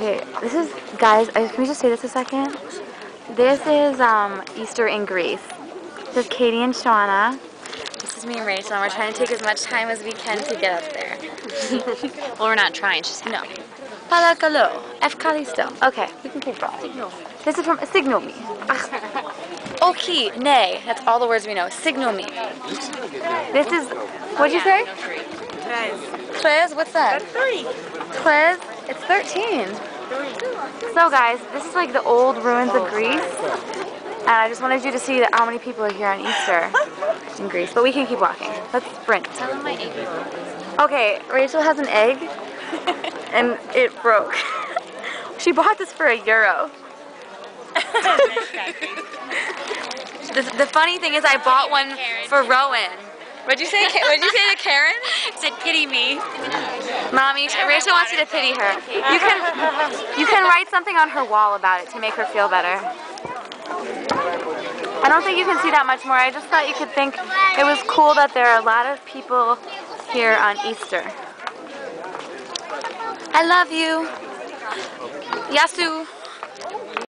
Okay, this is, guys, can we just say this a second? This is Easter in Greece. This is Katie and Shauna. This is me and Rachel, and we're trying to take as much time as we can to get up there. Well, we're not trying, she's No. happy. Palakalo. Efkalisto. Okay, we can keep going. This is from Signal Me. Okay, nay. That's all the words we know. Signal Me. This is, what'd you say? Tres. What's that? That's 3. Tres. It's 13. So guys, this is like the old ruins of Greece. And I just wanted you to see how many people are here on Easter in Greece. But we can keep walking. Let's sprint. Tell them my egg. Okay, Rachel has an egg. And it broke. She bought this for €1. The funny thing is I bought one for Rowan. What'd you say? What'd you say to Karen? Said pity me. Mommy, Rachel wants you to pity her. You can write something on her wall about it to make her feel better. I don't think you can see that much more. I just thought you could think it was cool that there are a lot of people here on Easter. I love you. Yasu.